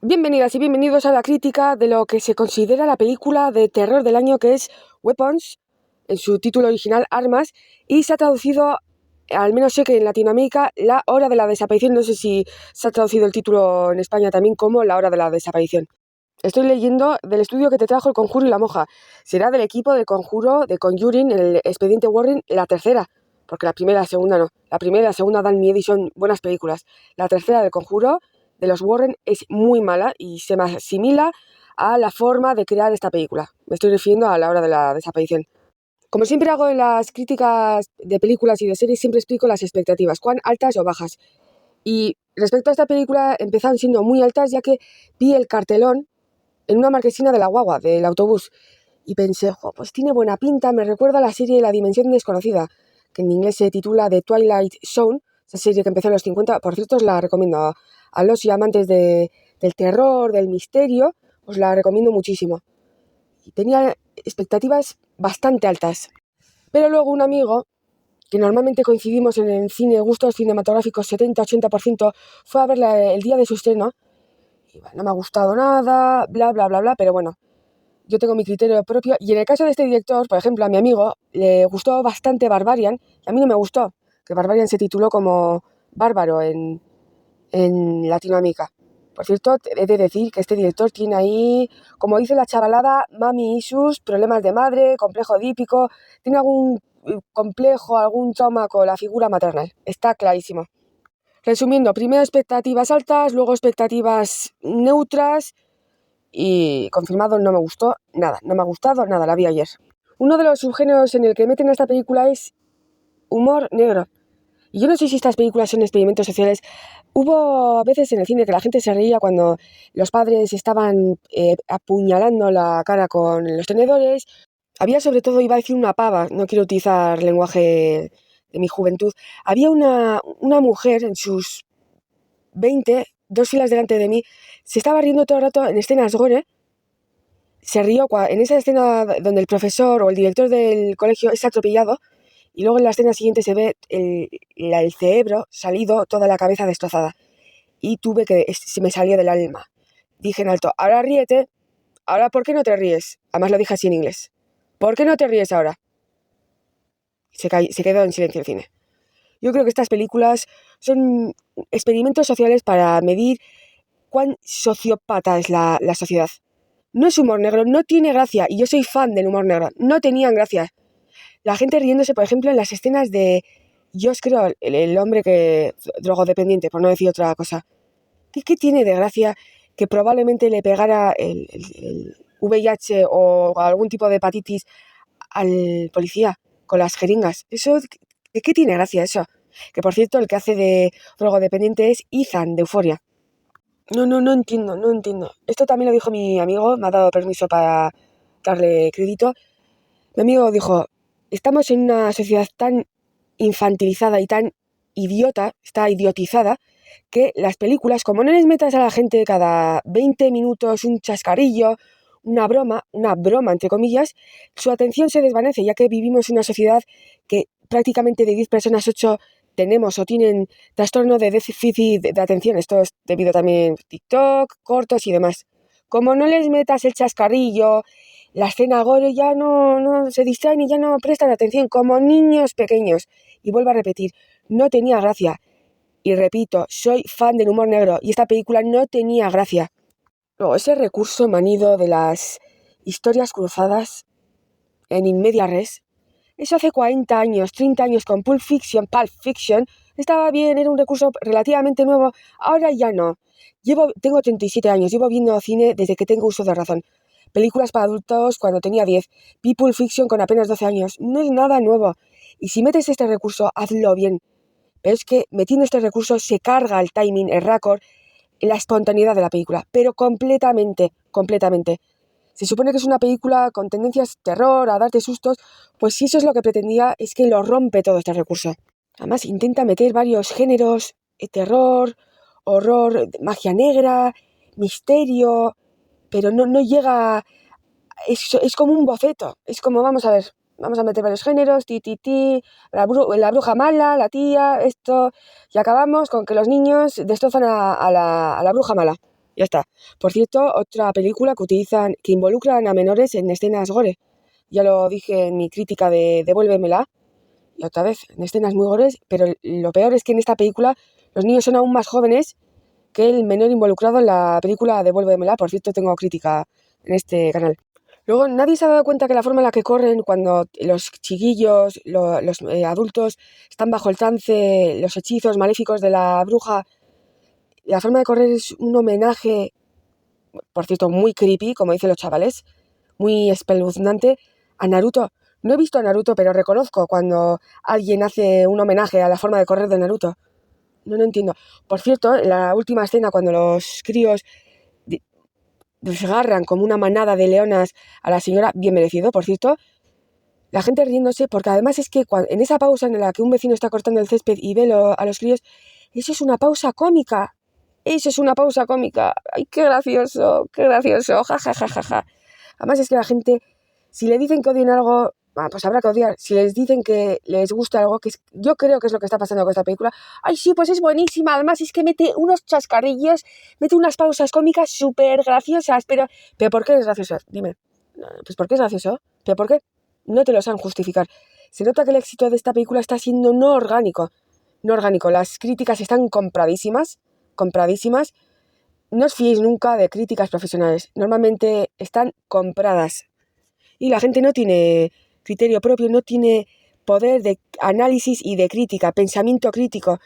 Bienvenidas y bienvenidos a la crítica de lo que se considera la película de terror del año, que es Weapons, en su título original Armas, y se ha traducido, al menos sé que en Latinoamérica, La hora de la desaparición. No sé si se ha traducido el título en España también como La hora de la desaparición. Estoy leyendo del estudio que te trajo El Conjuro y la Monja. Será del equipo del Conjuro, de Conjuring, el Expediente Warren, la tercera, porque la primera y la segunda no. La primera y la segunda dan miedo y son buenas películas. La tercera del Conjuro de los Warren es muy mala y se me asimila a la forma de crear esta película. Me estoy refiriendo a La hora de la desaparición. Como siempre hago en las críticas de películas y de series, siempre explico las expectativas, cuán altas o bajas. Y respecto a esta película empezaron siendo muy altas, ya que vi el cartelón en una marquesina de la guagua, del autobús, y pensé, pues tiene buena pinta, me recuerda a la serie La Dimensión Desconocida, que en inglés se titula The Twilight Zone, esa serie que empezó en los 50, por cierto os la recomiendo a los y amantes del terror, del misterio, os la recomiendo muchísimo. Y tenía expectativas bastante altas. Pero luego un amigo, que normalmente coincidimos en el cine, gustos cinematográficos 70-80%, fue a verla el día de su estreno, y no me ha gustado nada, bla, bla, bla, bla, pero bueno, yo tengo mi criterio propio. Y en el caso de este director, por ejemplo, a mi amigo le gustó bastante Barbarian, y a mí no me gustó, que Barbarian se tituló como Bárbaro en Latinoamérica. Por cierto, he de decir que este director tiene ahí, como dice la chavalada, mami issues, problemas de madre, complejo edípico, tiene algún complejo, algún trauma con la figura maternal. Está clarísimo. Resumiendo, primero expectativas altas, luego expectativas neutras y confirmado, no me gustó nada, no me ha gustado nada, la vi ayer. Uno de los subgéneros en el que meten a esta película es humor negro. Y yo no sé si estas películas son experimentos sociales. Hubo a veces en el cine que la gente se reía cuando los padres estaban apuñalando la cara con los tenedores. Había sobre todo, iba a decir una pava, no quiero utilizar lenguaje de mi juventud, había una mujer en sus 20, 2 filas delante de mí, se estaba riendo todo el rato en escenas gore. Se rió en esa escena donde el profesor o el director del colegio es atropellado y luego en la escena siguiente se ve el cerebro salido, toda la cabeza destrozada. Y se me salió del alma. Dije en alto, ahora ríete, ahora ¿por qué no te ríes? Además lo dije así en inglés. ¿Por qué no te ríes ahora? Se quedó en silencio el cine. Yo creo que estas películas son experimentos sociales para medir cuán sociópata es la sociedad. No es humor negro, no tiene gracia, y yo soy fan del humor negro, no tenían gracia. La gente riéndose, por ejemplo, en las escenas de, yo os creo, el hombre que, drogodependiente, por no decir otra cosa. ¿Qué tiene de gracia que probablemente le pegara el VIH o algún tipo de hepatitis al policía con las jeringas? ¿De qué tiene gracia eso? Que por cierto, el que hace de drogodependiente es Ethan, de Euphoria. No entiendo, no entiendo. Esto también lo dijo mi amigo, me ha dado permiso para darle crédito. Mi amigo dijo, estamos en una sociedad tan infantilizada y tan idiota, está idiotizada, que las películas, como no les metas a la gente cada 20 minutos un chascarrillo, una broma entre comillas, su atención se desvanece, ya que vivimos en una sociedad que prácticamente de 10 personas, 8 tenemos o tienen trastorno de déficit de atención. Esto es debido también a TikTok, cortos y demás. Como no les metas el chascarrillo, la escena gore, ya no se distraen y ya no prestan atención, como niños pequeños. Y vuelvo a repetir, no tenía gracia. Y repito, soy fan del humor negro y esta película no tenía gracia. Luego, ese recurso manido de las historias cruzadas en in media res, eso hace 40 años, 30 años con Pulp Fiction, estaba bien, era un recurso relativamente nuevo, ahora ya no. Tengo 37 años, llevo viendo cine desde que tengo uso de razón. Películas para adultos cuando tenía 10, vi Pulp Fiction con apenas 12 años, no es nada nuevo. Y si metes este recurso, hazlo bien. Pero es que metiendo este recurso se carga el timing, el récord, la espontaneidad de la película, pero completamente. Se supone que es una película con tendencias terror, a darte sustos, pues si eso es lo que pretendía, es que lo rompe todo este recurso. Además intenta meter varios géneros, terror, horror, magia negra, misterio, pero no llega, es como un boceto, es como, vamos a meter varios géneros, la bruja mala, la tía, esto, y acabamos con que los niños destrozan a la bruja mala. Ya está. Por cierto, otra película que involucran a menores en escenas gore. Ya lo dije en mi crítica de Devuélvemela. Y otra vez, en escenas muy gores, pero lo peor es que en esta película los niños son aún más jóvenes que el menor involucrado en la película Devuélvemela. Por cierto, tengo crítica en este canal. Luego, nadie se ha dado cuenta que la forma en la que corren cuando los chiquillos, los adultos, están bajo el trance, los hechizos maléficos de la bruja, la forma de correr es un homenaje, por cierto, muy creepy, como dicen los chavales, muy espeluznante, a Naruto. No he visto a Naruto, pero reconozco cuando alguien hace un homenaje a la forma de correr de Naruto. No entiendo. Por cierto, en la última escena, cuando los críos desgarran como una manada de leonas a la señora, bien merecido, por cierto, la gente riéndose, porque además es que en esa pausa en la que un vecino está cortando el césped y ve a los críos, eso es una pausa cómica. Eso es una pausa cómica. ¡Ay, qué gracioso! ¡Qué gracioso! ¡Ja, ja, ja, ja, ja! Además es que la gente, si le dicen que odian algo, pues habrá que odiar. Si les dicen que les gusta algo, yo creo que es lo que está pasando con esta película. ¡Ay, sí, pues es buenísima! Además es que mete unos chascarrillos, mete unas pausas cómicas súper graciosas. Pero ¿por qué es gracioso? Dime. Pues ¿por qué es gracioso? ¿Pero por qué? No te lo saben justificar. Se nota que el éxito de esta película está siendo no orgánico. No orgánico. Las críticas están compradísimas. No os fiéis nunca de críticas profesionales. Normalmente están compradas. Y la gente no tiene criterio propio, no tiene poder de análisis y de crítica, pensamiento crítico.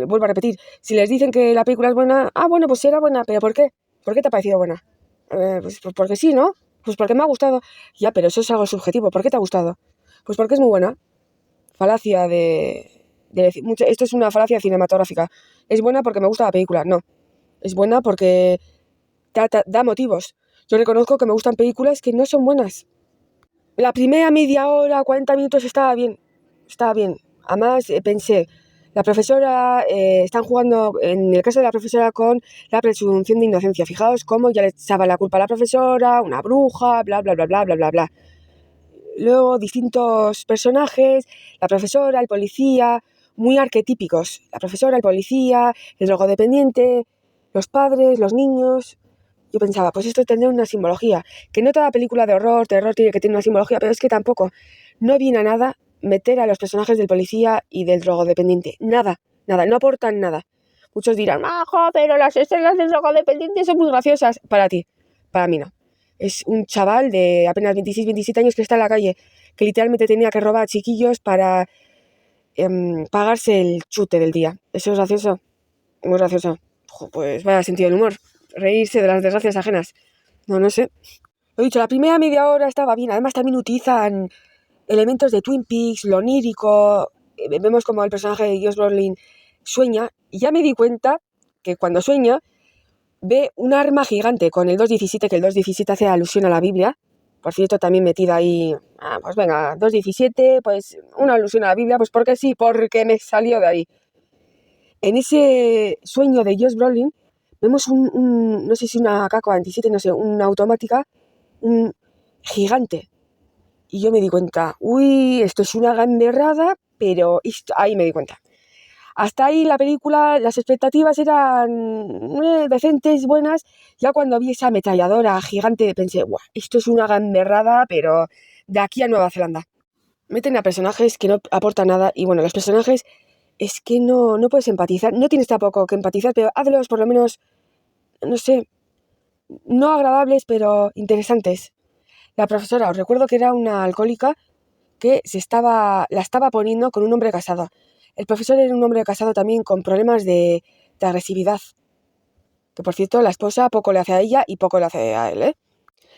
Vuelvo a repetir, si les dicen que la película es buena, bueno, pues será buena, pero ¿por qué? ¿Por qué te ha parecido buena? Pues porque sí, ¿no? Pues porque me ha gustado. Ya, pero eso es algo subjetivo. ¿Por qué te ha gustado? Pues porque es muy buena. Falacia de decir... Esto es una falacia cinematográfica. Es buena porque me gusta la película. No. Es buena porque da motivos. Yo reconozco que me gustan películas que no son buenas. La primera media hora, 40 minutos estaba bien. Además, pensé, la profesora, están jugando, en el caso de la profesora, con la presunción de inocencia. Fijaos cómo ya le echaba la culpa a la profesora, una bruja, bla, bla, bla, bla, bla, bla, bla. Luego, distintos personajes, la profesora, el policía, muy arquetípicos. La profesora, el policía, el drogodependiente, los padres, los niños. Yo pensaba, pues esto tendría una simbología. Que no toda película de terror tiene que tener una simbología, pero es que tampoco. No viene a nada meter a los personajes del policía y del drogodependiente. Nada, no aportan nada. Muchos dirán, pero las escenas del drogodependiente son muy graciosas. Para ti, para mí no. Es un chaval de apenas 26, 27 años que está en la calle, que literalmente tenía que robar a chiquillos para pagarse el chute del día. ¿Eso es gracioso? Muy gracioso. Pues vaya sentido del humor. Reírse de las desgracias ajenas. No sé. Lo he dicho, la primera media hora estaba bien. Además también utilizan elementos de Twin Peaks, lo onírico. Vemos como el personaje de Josh Brolin sueña. Y ya me di cuenta que cuando sueña ve un arma gigante con el 2.17, que el 2.17 hace alusión a la Biblia. Por cierto, también metida ahí, pues venga, 2.17, pues una alusión a la Biblia, pues porque sí, porque me salió de ahí. En ese sueño de Josh Brolin vemos no sé si una K-47, no sé, una automática, un gigante. Y yo me di cuenta, esto es una gamberrada, pero ahí me di cuenta. Hasta ahí la película, las expectativas eran decentes, buenas. Ya cuando vi esa ametralladora gigante pensé, esto es una gamberrada, pero de aquí a Nueva Zelanda. Meten a personajes que no aportan nada y bueno, los personajes es que no puedes empatizar, no tienes tampoco que empatizar, pero hazlos por lo menos, no sé, no agradables, pero interesantes. La profesora, os recuerdo que era una alcohólica que la estaba poniendo con un hombre casado. El profesor era un hombre casado también con problemas de agresividad. Que por cierto, la esposa poco le hace a ella y poco le hace a él, ¿eh?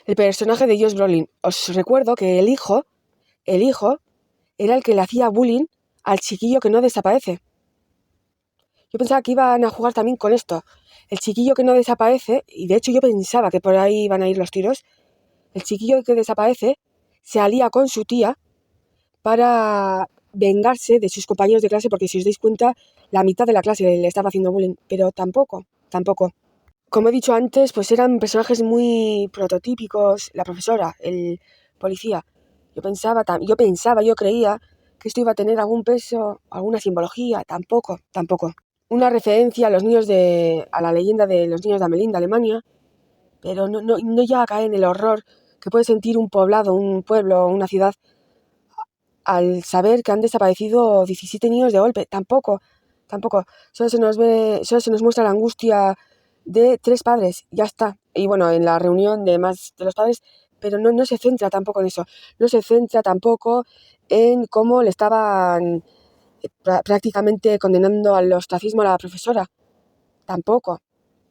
El personaje de Josh Brolin. Os recuerdo que el hijo era el que le hacía bullying al chiquillo que no desaparece. Yo pensaba que iban a jugar también con esto. El chiquillo que no desaparece, y de hecho yo pensaba que por ahí iban a ir los tiros, el chiquillo que desaparece se alía con su tía para vengarse de sus compañeros de clase, porque si os dais cuenta, la mitad de la clase le estaba haciendo bullying, pero tampoco. Como he dicho antes, pues eran personajes muy prototípicos, la profesora, el policía. Yo creía que esto iba a tener algún peso, alguna simbología, tampoco. una referencia a a la leyenda de los niños de Amelín, de Alemania, pero no llega a caer en el horror que puede sentir un poblado, un pueblo, una ciudad, al saber que han desaparecido 17 niños de golpe. Tampoco. Solo se nos muestra la angustia de 3 padres, ya está. Y bueno, en la reunión de más de los padres, pero no se centra tampoco en eso. No se centra tampoco en cómo le estaban prácticamente condenando al ostracismo a la profesora. Tampoco.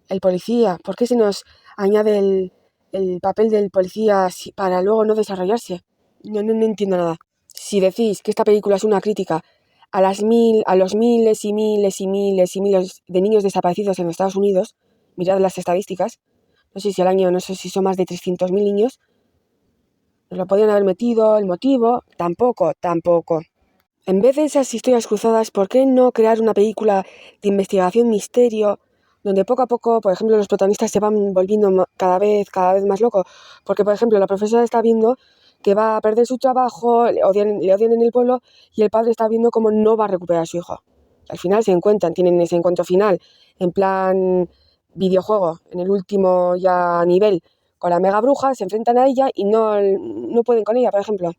El policía, ¿por qué se nos añade el papel del policía para luego no desarrollarse? No entiendo nada. Si decís que esta película es una crítica a los miles y miles y miles y miles de niños desaparecidos en Estados Unidos, mirad las estadísticas, no sé si al año, no sé si son más de 300.000 niños, nos lo podrían haber metido, el motivo, tampoco. En vez de esas historias cruzadas, ¿por qué no crear una película de investigación misterio donde poco a poco, por ejemplo, los protagonistas se van volviendo cada vez más locos? Porque, por ejemplo, la profesora está viendo que va a perder su trabajo, le odian en el pueblo, y el padre está viendo cómo no va a recuperar a su hijo. Al final tienen ese encuentro final, en plan videojuego, en el último ya nivel, con la mega bruja, se enfrentan a ella y no pueden con ella, por ejemplo.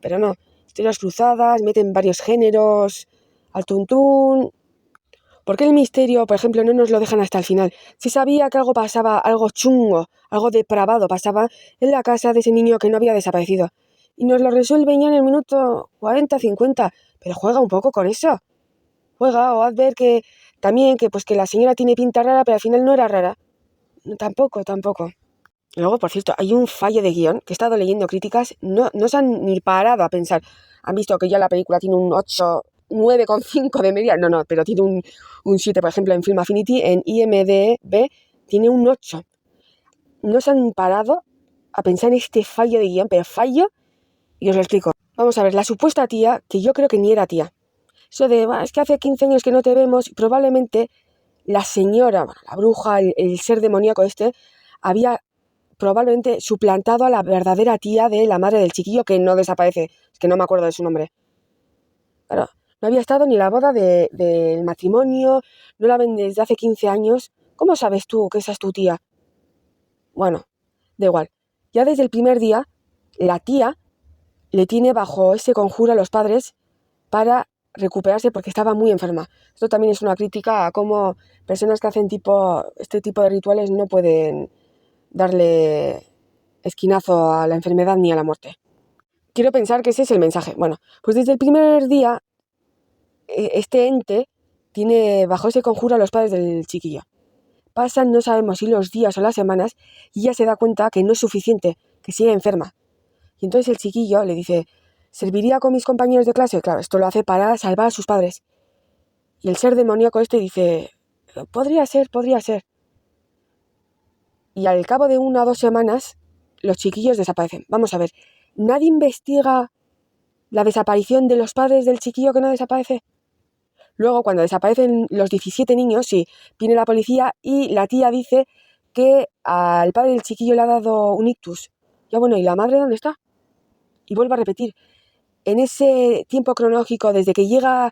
Pero no, historias cruzadas, meten varios géneros al tuntún. ¿Por qué el misterio, por ejemplo, no nos lo dejan hasta el final? Si sabía que algo pasaba, algo chungo, algo depravado pasaba en la casa de ese niño que no había desaparecido. Y nos lo resuelven ya en el minuto 40, 50. Pero juega un poco con eso. Juega o haz ver que también que la señora tiene pinta rara, pero al final no era rara. No, tampoco. Luego, por cierto, hay un fallo de guión que he estado leyendo críticas, no se han ni parado a pensar. Han visto que ya la película tiene un 8, 9,5 de media. No, pero tiene un 7, por ejemplo, en Film Affinity, en IMDb tiene un 8. No se han parado a pensar en este fallo de guión, pero fallo, y os lo explico. Vamos a ver, la supuesta tía, que yo creo que ni era tía. Eso de, es que hace 15 años que no te vemos, probablemente la señora, la bruja, el ser demoníaco había probablemente suplantado a la verdadera tía de la madre del chiquillo que no desaparece. Es que no me acuerdo de su nombre. Claro, no había estado ni la boda del matrimonio, no la ven desde hace 15 años. ¿Cómo sabes tú que esa es tu tía? Bueno, da igual. Ya desde el primer día, la tía le tiene bajo ese conjuro a los padres para recuperarse porque estaba muy enferma. Esto también es una crítica a cómo personas que hacen este tipo de rituales no pueden darle esquinazo a la enfermedad ni a la muerte. Quiero pensar que ese es el mensaje. Bueno, pues desde el primer día, este ente tiene bajo ese conjuro a los padres del chiquillo. Pasan, no sabemos si los días o las semanas, y ya se da cuenta que no es suficiente, que sigue enferma. Y entonces el chiquillo le dice, ¿serviría con mis compañeros de clase? Claro, esto lo hace para salvar a sus padres. Y el ser demoníaco dice, podría ser. Y al cabo de 1 o 2 semanas, los chiquillos desaparecen. Vamos a ver, ¿nadie investiga la desaparición de los padres del chiquillo que no desaparece? Luego, cuando desaparecen los 17 niños, sí, viene la policía y la tía dice que al padre del chiquillo le ha dado un ictus. Ya bueno, ¿y la madre dónde está? Y vuelvo a repetir, en ese tiempo cronológico, desde que llega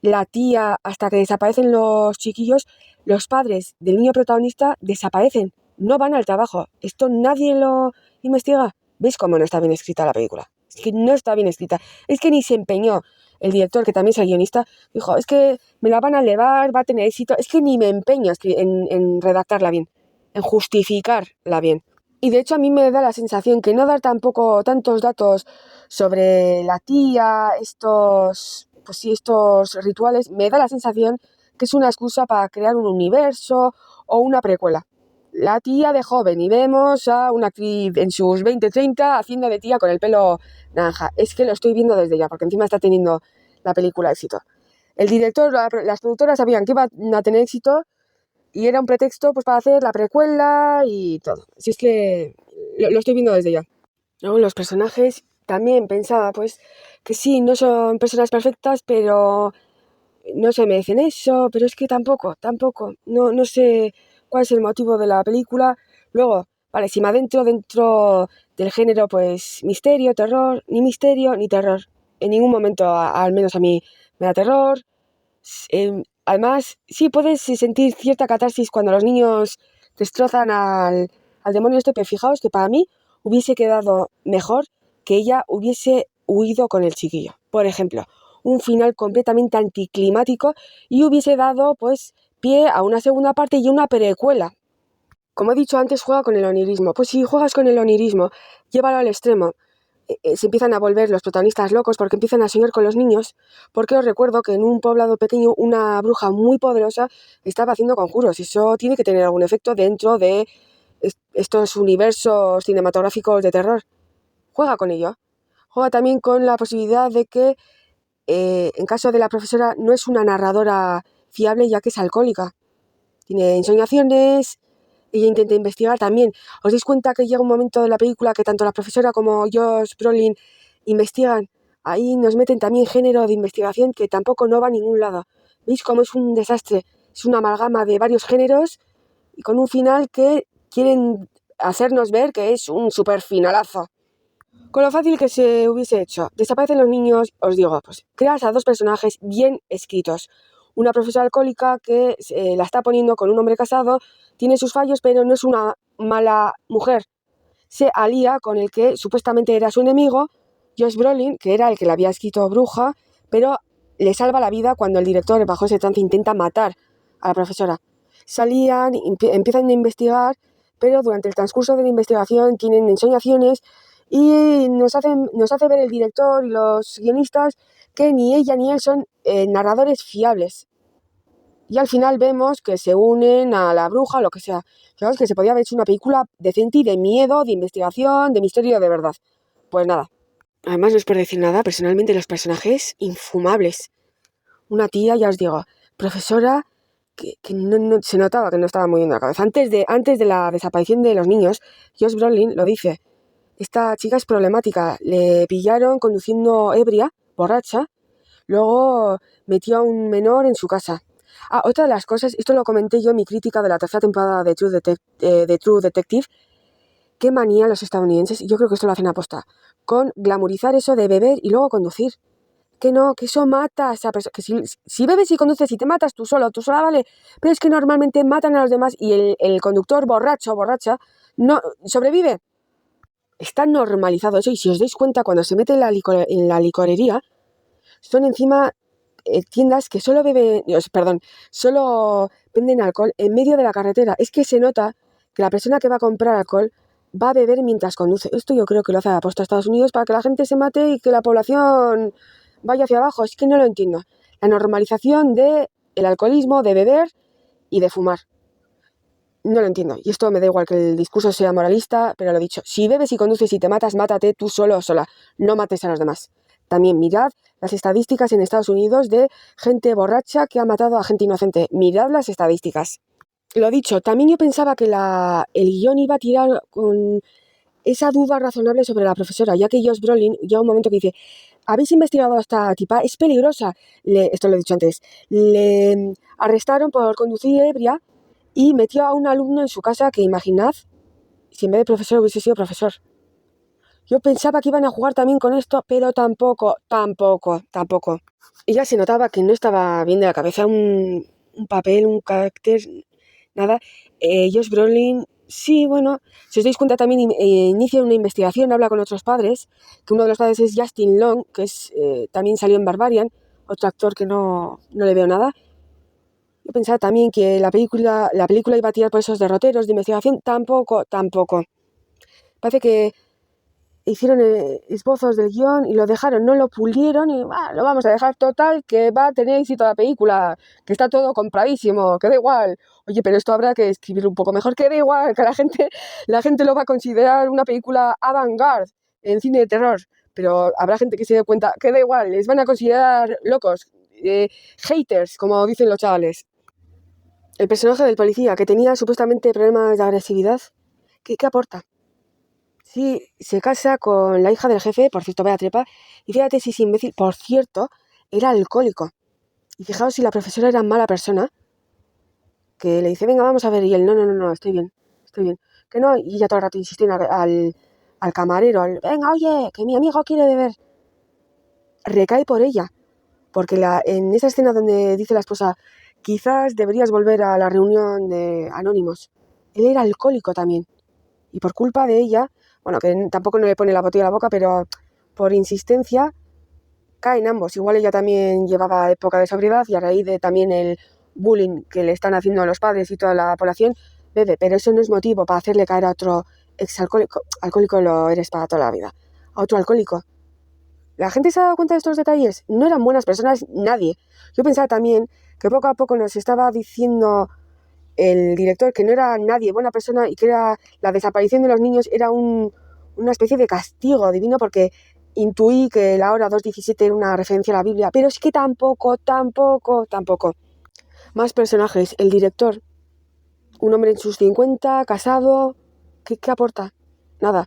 la tía hasta que desaparecen los chiquillos, los padres del niño protagonista desaparecen, no van al trabajo. Esto nadie lo investiga. ¿Veis cómo no está bien escrita la película? Es que no está bien escrita. Es que ni se empeñó el director, que también es el guionista, dijo, es que me la van a elevar, va a tener éxito. Es que ni me empeño en redactarla bien, en justificarla bien. Y de hecho a mí me da la sensación que no dar tampoco tantos datos sobre la tía, estos rituales, me da la sensación que es una excusa para crear un universo o una precuela. La tía de joven y vemos a una actriz en sus 20-30 haciendo de tía con el pelo naranja. Es que lo estoy viendo desde ya, porque encima está teniendo la película éxito. El director, las productoras sabían que iba a tener éxito y era un pretexto pues para hacer la precuela y todo. Así es que lo estoy viendo desde ya. Luego los personajes también pensaba pues que sí, no son personas perfectas, pero no se merecen eso, pero es que tampoco. No sé cuál es el motivo de la película. Luego, vale, si me adentro dentro del género pues misterio, terror, ni misterio ni terror. En ningún momento, al menos a mí, me da terror. Además, sí puedes sentir cierta catarsis cuando los niños destrozan al demonio este, pero fijaos que para mí hubiese quedado mejor que ella hubiese huido con el chiquillo. Por ejemplo, un final completamente anticlimático y hubiese dado, pues, pie a una segunda parte y una precuela. Como he dicho antes, juega con el onirismo. Pues si juegas con el onirismo, llévalo al extremo. Se empiezan a volver los protagonistas locos porque empiezan a soñar con los niños, porque os recuerdo que en un poblado pequeño una bruja muy poderosa estaba haciendo conjuros. Eso tiene que tener algún efecto dentro de estos universos cinematográficos de terror. Juega con ello. Juega también con la posibilidad de que, en caso de la profesora, no es una narradora fiable ya que es alcohólica. Tiene ensoñaciones. Ella intenta investigar también. ¿Os dais cuenta que llega un momento de la película que tanto la profesora como Josh Brolin investigan? Ahí nos meten también género de investigación que tampoco no va a ningún lado. ¿Veis cómo es un desastre? Es una amalgama de varios géneros y con un final que quieren hacernos ver que es un super finalazo. Con lo fácil que se hubiese hecho. Desaparecen los niños, os digo, pues creas a dos personajes bien escritos. Una profesora alcohólica que la está poniendo con un hombre casado, tiene sus fallos, pero no es una mala mujer. Se alía con el que supuestamente era su enemigo, Josh Brolin, que era el que la había escrito bruja, pero le salva la vida cuando el director, bajo ese trance, intenta matar a la profesora. Salían, empiezan a investigar, pero durante el transcurso de la investigación tienen ensoñaciones y nos hace ver el director y los guionistas que ni ella ni él son narradores fiables. Y al final vemos que se unen a la bruja o lo que sea. Fijaos que se podía haber hecho una película decente y de miedo, de investigación, de misterio de verdad. Pues nada. Además, no es por decir nada, personalmente los personajes infumables. Una tía, ya os digo, profesora que no se notaba que no estaba moviendo la cabeza. Antes de la desaparición de los niños, Josh Brolin lo dice. Esta chica es problemática. Le pillaron conduciendo ebria, borracha. Luego metió a un menor en su casa. Otra de las cosas, esto lo comenté yo en mi crítica de la tercera temporada de True Detective, qué manía los estadounidenses, y yo creo que esto lo hacen aposta, con glamorizar eso de beber y luego conducir. Que no, que eso mata a esa persona. Que si bebes y conduces y te matas tú sola, vale, pero es que normalmente matan a los demás y el conductor borracho o borracha no sobrevive. Está normalizado eso y si os dais cuenta cuando se mete en la licorería, son encima tiendas que solo venden alcohol en medio de la carretera. Es que se nota que la persona que va a comprar alcohol va a beber mientras conduce. Esto yo creo que lo hace a posta Estados Unidos para que la gente se mate y que la población vaya hacia abajo. Es que no lo entiendo. La normalización del alcoholismo, de beber y de fumar. No lo entiendo. Y esto me da igual que el discurso sea moralista, pero lo dicho. Si bebes y conduces y te matas, mátate tú solo o sola. No mates a los demás. También mirad las estadísticas en Estados Unidos de gente borracha que ha matado a gente inocente. Mirad las estadísticas. Lo dicho, también yo pensaba que el guión iba a tirar con esa duda razonable sobre la profesora, ya que Josh Brolin llega un momento que dice, ¿habéis investigado a esta tipa? Es peligrosa. Esto lo he dicho antes. Le arrestaron por conducir ebria y metió a un alumno en su casa que, imaginad, si en vez de profesor hubiese sido profesor. Yo pensaba que iban a jugar también con esto, pero tampoco. Y ya se notaba que no estaba bien de la cabeza un papel, un carácter, nada. Josh Brolin, sí, bueno, si os dais cuenta también inicia una investigación, habla con otros padres, que uno de los padres es Justin Long, que también salió en Barbarian, otro actor que no le veo nada. Yo pensaba también que la película iba a tirar por esos derroteros de investigación, tampoco. Parece que hicieron esbozos del guión y lo dejaron, no lo pulieron y lo vamos a dejar total, que va a tener éxito la película, que está todo compradísimo, que da igual. Oye, pero esto habrá que escribir un poco mejor, que da igual, que la gente lo va a considerar una película avant-garde en cine de terror, pero habrá gente que se dé cuenta que da igual, les van a considerar locos, haters, como dicen los chavales. El personaje del policía, que tenía supuestamente problemas de agresividad, ¿qué aporta? Sí, se casa con la hija del jefe, por cierto, vaya trepa, y fíjate si ese imbécil, por cierto, era alcohólico. Y fijaos si la profesora era mala persona, que le dice, venga, vamos a ver, y él, no, estoy bien, que no, y ella todo el rato insiste al camarero, venga, oye, que mi amigo quiere beber. Recae por ella, porque en esa escena donde dice la esposa, quizás deberías volver a la reunión de Anónimos. Él era alcohólico también. Y por culpa de ella, bueno, que tampoco no le pone la botella a la boca, pero por insistencia caen ambos. Igual ella también llevaba época de sobriedad y a raíz de también el bullying que le están haciendo los padres y toda la población, bebe. Pero eso no es motivo para hacerle caer a otro exalcohólico. Alcohólico lo eres para toda la vida. A otro alcohólico. ¿La gente se ha dado cuenta de estos detalles? No eran buenas personas nadie. Yo pensaba también que poco a poco nos estaba diciendo el director que no era nadie buena persona y que era la desaparición de los niños era una especie de castigo divino, porque intuí que la hora 2:17 era una referencia a la Biblia, pero es que tampoco. Más personajes. El director, un hombre en sus 50, casado. ¿Qué aporta? Nada.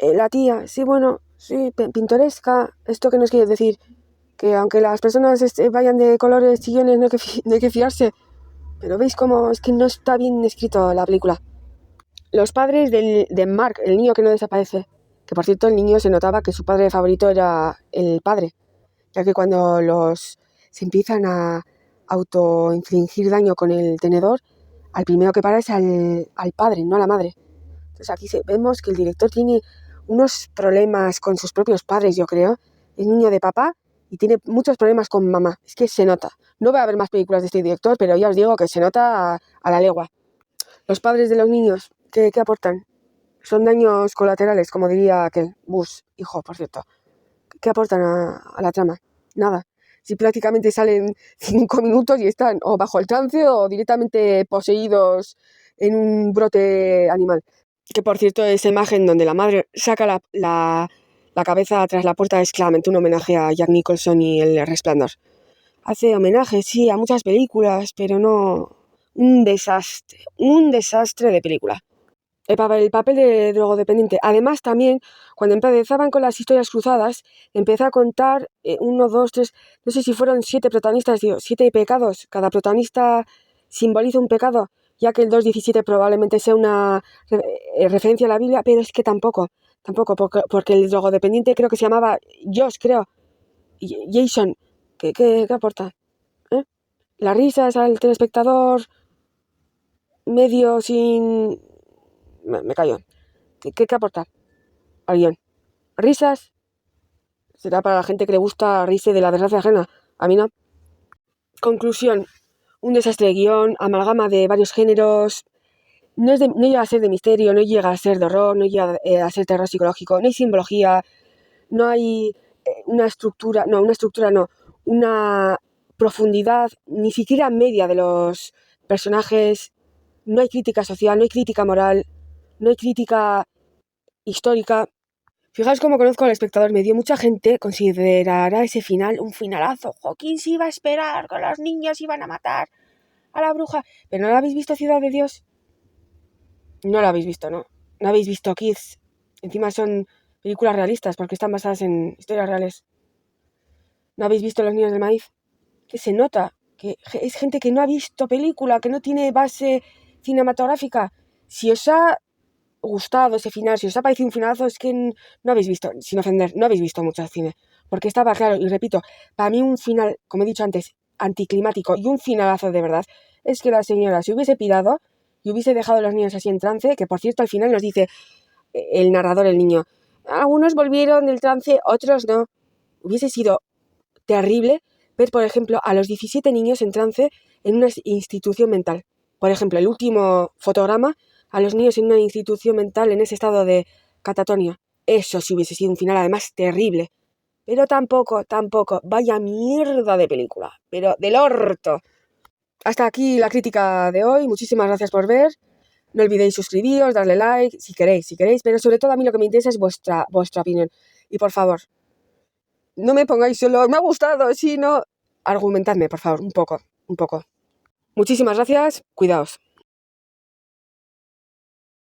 La tía, sí, bueno, sí, pintoresca. ¿Esto qué nos quiere decir? Que aunque las personas vayan de colores chillones, no hay que fiarse. Pero veis cómo es que no está bien escrito la película. Los padres de Mark, el niño que no desaparece. Que por cierto, el niño se notaba que su padre favorito era el padre. Ya que cuando se empiezan a autoinfligir daño con el tenedor, al primero que para es al padre, no a la madre. Entonces aquí vemos que el director tiene unos problemas con sus propios padres, yo creo. Es niño de papá y tiene muchos problemas con mamá. Es que se nota. No voy a ver más películas de este director, pero ya os digo que se nota a la legua. Los padres de los niños, ¿qué aportan? Son daños colaterales, como diría aquel Bush, hijo, por cierto. ¿Qué aportan a la trama? Nada. Si prácticamente salen 5 minutos y están o bajo el trance o directamente poseídos en un brote animal. Que por cierto, esa imagen donde la madre saca la cabeza tras la puerta es claramente un homenaje a Jack Nicholson y El Resplandor. Hace homenaje, sí, a muchas películas, pero no... un desastre de película. El papel de drogodependiente. Además, también, cuando empezaban con las historias cruzadas, empecé a contar 1, 2, 3, no sé si fueron 7 protagonistas, 7 pecados. Cada protagonista simboliza un pecado, ya que el 2:17 probablemente sea una referencia a la Biblia, pero es que tampoco, porque el drogodependiente creo que se llamaba Josh, creo, Jason. ¿Qué aporta? ¿Eh? Las risas al telespectador medio sin... Me callo. ¿Qué aporta al guión? ¿Risas? Será para la gente que le gusta reírse de la desgracia ajena. A mí no. Conclusión. Un desastre de guión, amalgama de varios géneros. No llega a ser de misterio, no llega a ser de horror, no llega a ser terror psicológico, no hay simbología, no hay una profundidad, ni siquiera media de los personajes, no hay crítica social, no hay crítica moral, no hay crítica histórica. Fijaos cómo conozco al espectador medio. Mucha gente considerará ese final un finalazo. ¿Quién se iba a esperar? Que los niños iban a matar a la bruja. ¿Pero no la habéis visto Ciudad de Dios? No la habéis visto, ¿no? No habéis visto Kids. Encima son películas realistas porque están basadas en historias reales. ¿No habéis visto Los Niños del Maíz? Que se nota que es gente que no ha visto película, que no tiene base cinematográfica. Si os ha gustado ese final, si os ha parecido un finalazo, es que no habéis visto, sin ofender, no habéis visto mucho cine. Porque estaba claro, y repito, para mí un final, como he dicho antes, anticlimático y un finalazo de verdad, es que la señora se hubiese pirado y hubiese dejado a los niños así en trance, que por cierto al final nos dice el narrador, el niño, algunos volvieron del trance, otros no. Hubiese sido terrible ver, por ejemplo, a los 17 niños en trance en una institución mental. Por ejemplo, el último fotograma, a los niños en una institución mental en ese estado de catatonia. Eso sí hubiese sido un final además terrible. Pero tampoco, vaya mierda de película. Pero del orto. Hasta aquí la crítica de hoy. Muchísimas gracias por ver. No olvidéis suscribiros, darle like, si queréis. Pero sobre todo a mí lo que me interesa es vuestra opinión. Y por favor, no me pongáis solo, me ha gustado, sino argumentadme, por favor, un poco. Muchísimas gracias, cuidaos.